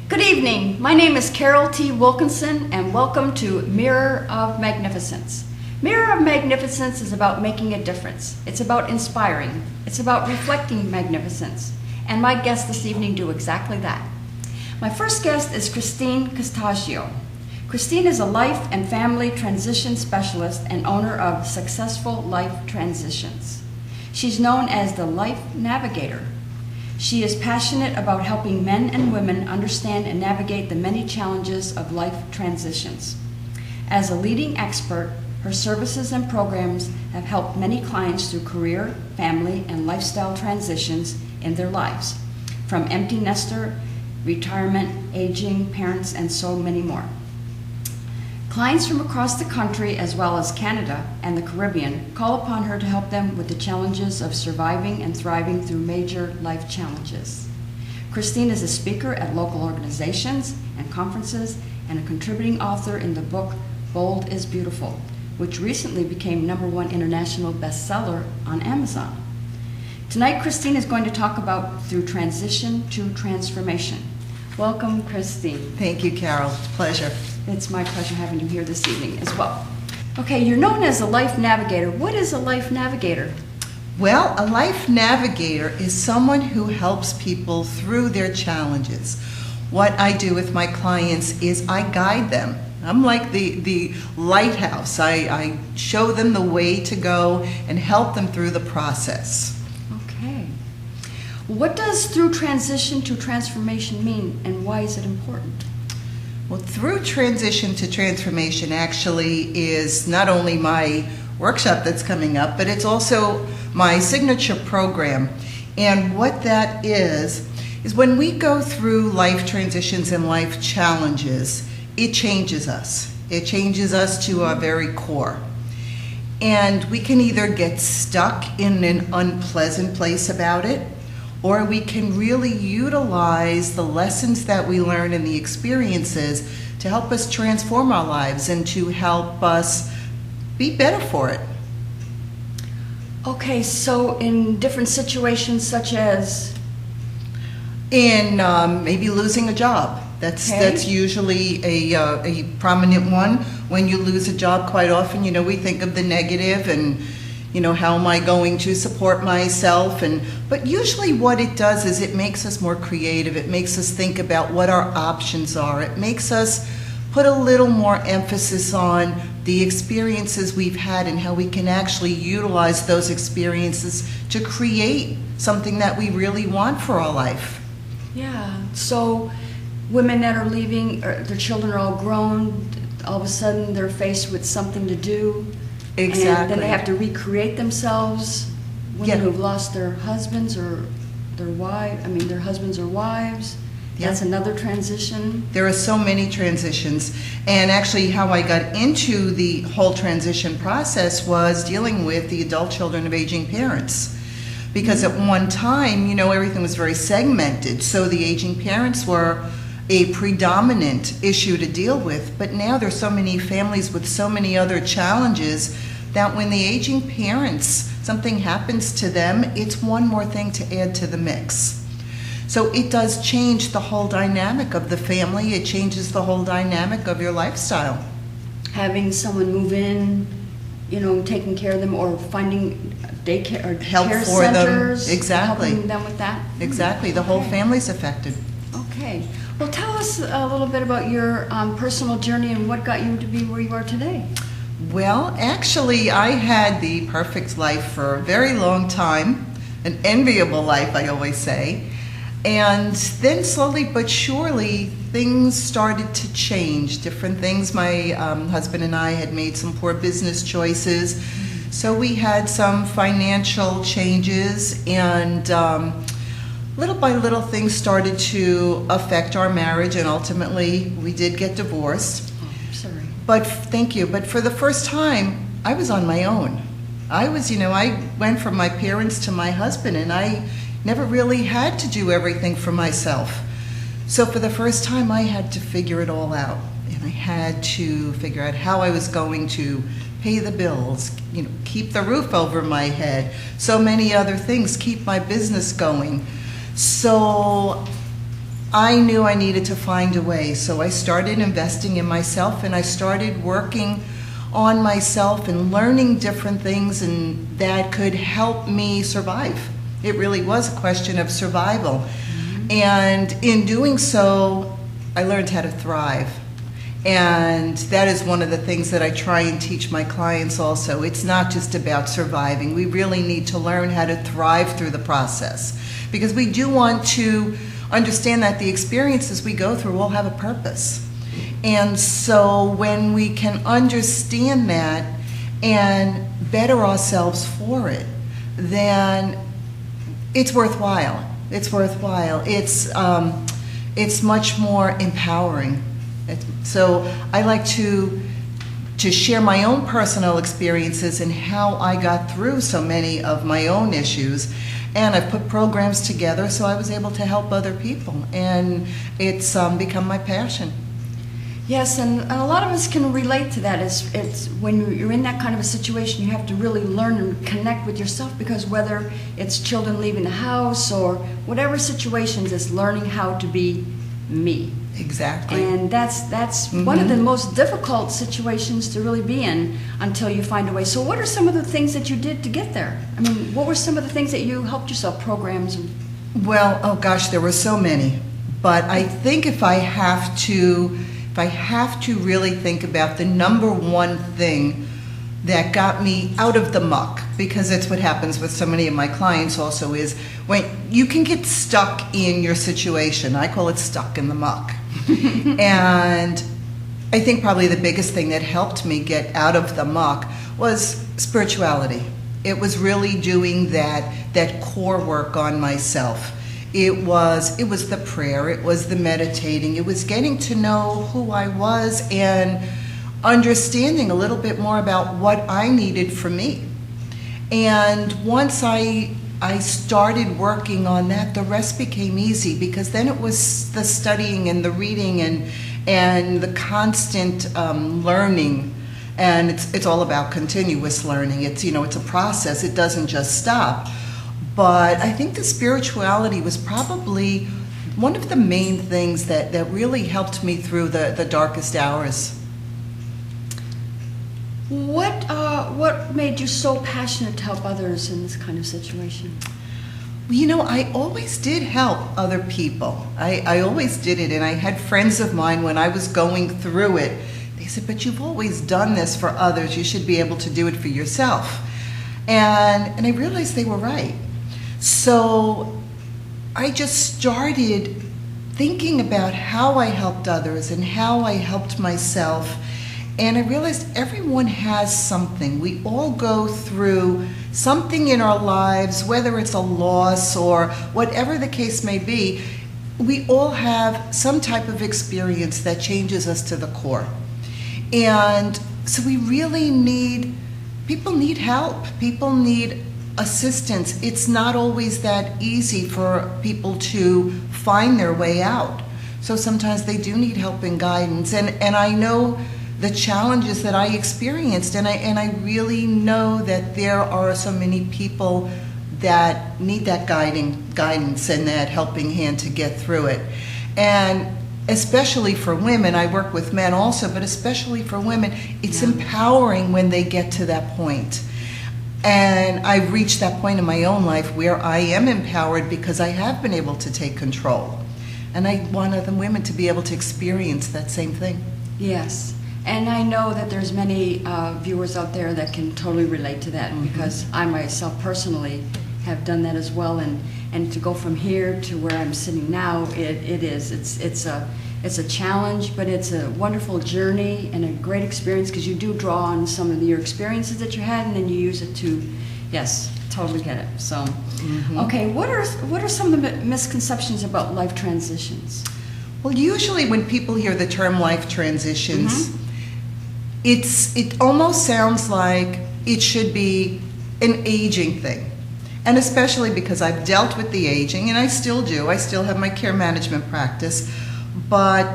Good evening. My name is Carol T. Wilkinson, and welcome to Mirror of Magnificence. Mirror of Magnificence is about making a difference. It's about inspiring. It's about reflecting magnificence. And my guests this evening do exactly that. My first guest is Christine Catoggio. Christine is a life and family transition specialist and owner of Successful Life Transitions. She's known as the Life Navigator. She is passionate about helping men and women understand and navigate the many challenges of life transitions. As a leading expert, her services and programs have helped many clients through career, family, and lifestyle transitions in their lives, from empty nester, retirement, aging, parents, and so many more. Clients from across the country, as well as Canada and the Caribbean, call upon her to help them with the challenges of surviving and thriving through major life challenges. Christine is a speaker at local organizations and conferences and a contributing author in the book Bold is Beautiful, which recently became #1 international bestseller on Amazon. Tonight, Christine is going to talk about through transition to transformation. Welcome, Christine. Thank you, Carol. Pleasure. It's my pleasure having you here this evening as well. Okay, you're known as a life navigator. What is a life navigator? Well, a life navigator is someone who helps people through their challenges. What I do with my clients is I guide them. I'm like the lighthouse. I show them the way to go and help them through the process. Okay. What does through transition to transformation mean, and why is it important? Well, through transition to transformation actually is not only my workshop that's coming up, but it's also my signature program. And what that is when we go through life transitions and life challenges, it changes us. It changes us to our very core. And we can either get stuck in an unpleasant place about it, or we can really utilize the lessons that we learn and the experiences to help us transform our lives and to help us be better for it. Okay, so in different situations such as? In maybe losing a job. That's usually a prominent one. When you lose a job, quite often, we think of the negative and how am I going to support myself? But usually what it does is it makes us more creative. It makes us think about what our options are. It makes us put a little more emphasis on the experiences we've had and how we can actually utilize those experiences to create something that we really want for our life. Yeah, so women that are leaving, or their children are all grown, all of a sudden they're faced with something to do. Exactly. And then they have to recreate themselves. Women Yeah. who've lost their husbands or their husbands or wives. Yeah. That's another transition. There are so many transitions. And actually how I got into the whole transition process was dealing with the adult children of aging parents. Because at one time, everything was very segmented. So the aging parents were a predominant issue to deal with. But now there's so many families with so many other challenges that when the aging parents, something happens to them, it's one more thing to add to the mix. So it does change the whole dynamic of the family. It changes the whole dynamic of your lifestyle. Having someone move in, taking care of them, or finding daycare or Help care for centers, them. Exactly. helping them with that. Exactly. The whole family's affected. Okay. Well, tell us a little bit about your personal journey and what got you to be where you are today. Well, actually, I had the perfect life for a very long time, an enviable life, I always say. And then slowly but surely, things started to change. Different things. My husband and I had made some poor business choices. So we had some financial changes, and little by little things started to affect our marriage, and ultimately we did get divorced. Oh, sorry. But thank you. But for the first time, I was on my own. I went from my parents to my husband, and I never really had to do everything for myself. So for the first time, I had to figure it all out. And I had to figure out how I was going to pay the bills, keep the roof over my head, so many other things, keep my business going. So I knew I needed to find a way. So I started investing in myself, and I started working on myself and learning different things and that could help me survive. It really was a question of survival. And in doing so, I learned how to thrive. And that is one of the things that I try and teach my clients also. It's not just about surviving. We really need to learn how to thrive through the process, because we do want to understand that the experiences we go through all have a purpose. And so when we can understand that and better ourselves for it, then it's worthwhile. It's worthwhile. It's much more empowering. So I like to share my own personal experiences and how I got through so many of my own issues. And I've put programs together so I was able to help other people. And it's become my passion. Yes, and a lot of us can relate to that. It's when you're in that kind of a situation, you have to really learn and connect with yourself, because whether it's children leaving the house or whatever situations, it's learning how to be me. Exactly. And that's one of the most difficult situations to really be in until you find a way. So what are some of the things that you did to get there? I mean, what were some of the things that you helped yourself, programs? Well, oh gosh, there were so many. But I think if I have to really think about the number one thing that got me out of the muck, because it's what happens with so many of my clients also, is when you can get stuck in your situation. I call it stuck in the muck. And I think probably the biggest thing that helped me get out of the muck was spirituality. It was really doing that core work on myself. It was the prayer, it was the meditating, it was getting to know who I was and understanding a little bit more about what I needed for me. And once I started working on that, the rest became easy, because then it was the studying and the reading and the constant learning. And it's all about continuous learning. It's a process. It doesn't just stop. But I think the spirituality was probably one of the main things that really helped me through the darkest hours. What made you so passionate to help others in this kind of situation? I always did help other people. I always did it. And I had friends of mine, when I was going through it, they said, but you've always done this for others. You should be able to do it for yourself. And I realized they were right. So I just started thinking about how I helped others and how I helped myself. And I realized everyone has something. We all go through something in our lives, whether it's a loss or whatever the case may be. We all have some type of experience that changes us to the core. And so we really people need help. People need assistance. It's not always that easy for people to find their way out. So sometimes they do need help and guidance. And I know the challenges that I experienced, and I really know that there are so many people that need that guidance and that helping hand to get through it. And especially for women, I work with men also, but especially for women, it's empowering when they get to that point. And I've reached that point in my own life where I am empowered because I have been able to take control. And I want other women to be able to experience that same thing. Yes. And I know that there's many viewers out there that can totally relate to that, because I myself personally have done that as well. And to go from here to where I'm sitting now, it's a challenge, but it's a wonderful journey and a great experience, because you do draw on some of your experiences that you had, and then you use it to, yes, totally get it. So, okay, what are some of the misconceptions about life transitions? Well, usually when people hear the term life transitions, it almost sounds like it should be an aging thing. And especially because I've dealt with the aging, and I still do. I still have my care management practice. But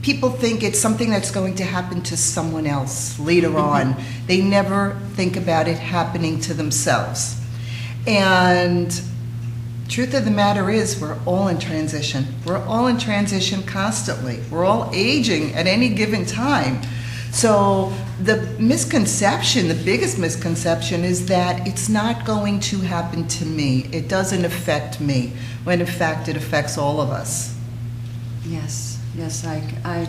people think it's something that's going to happen to someone else later on. They never think about it happening to themselves. And Truth of the matter is, we're all in transition. We're all in transition constantly. We're all aging at any given time. So the misconception, the biggest misconception, is that it's not going to happen to me. It doesn't affect me, when in fact it affects all of us. Yes, yes, I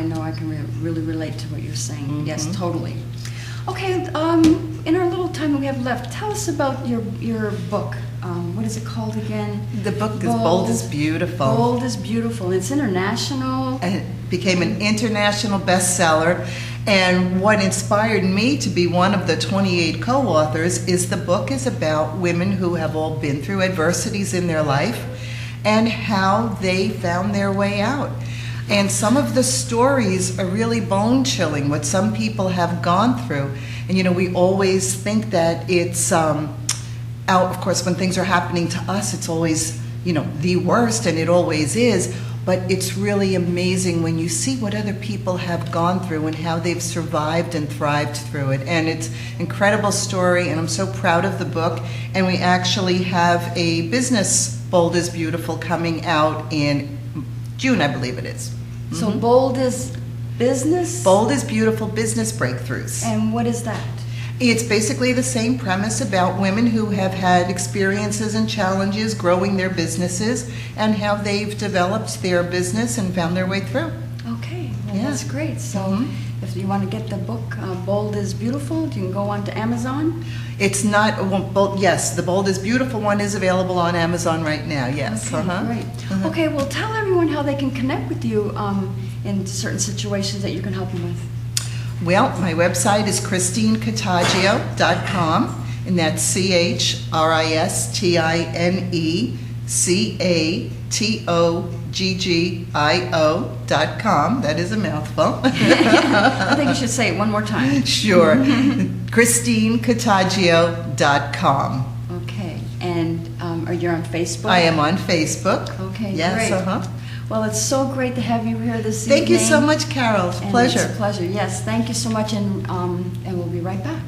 know I can really relate to what you're saying. Mm-hmm. Yes, totally. Okay, in our little time we have left, tell us about your book. What is it called again? The book is Bold is Beautiful. Bold is Beautiful. It's international. And it became an international bestseller. And what inspired me to be one of the 28 co-authors is the book is about women who have all been through adversities in their life and how they found their way out. And some of the stories are really bone-chilling, what some people have gone through. And, you know, we always think that it's of course, when things are happening to us, it's always, you know, the worst, and it always is. But it's really amazing when you see what other people have gone through and how they've survived and thrived through it. And it's an incredible story, and I'm so proud of the book. And we actually have a business, Bold is Beautiful, coming out in June, I believe it is. So Bold is business? Bold is Beautiful, Business Breakthroughs. And what is that? It's basically the same premise about women who have had experiences and challenges growing their businesses and how they've developed their business and found their way through. Okay, well, Yeah. that's great. So if you want to get the book, Bold is Beautiful, you can go on to Amazon. It's not, yes, the Bold is Beautiful one is available on Amazon right now, yes. Okay, great. Okay, well, tell everyone how they can connect with you in certain situations that you can help them with. Well, my website is ChristineCatoggio.com, and that's ChristineCatoggio.com. That is a mouthful. I think you should say it one more time. Sure. ChristineCatoggio.com. Okay, and are you on Facebook? I am on Facebook. Okay, yes, great. Well, it's so great to have you here this evening. Thank you so much, Carol. It's a pleasure. It's a pleasure, yes. Thank you so much, and we'll be right back.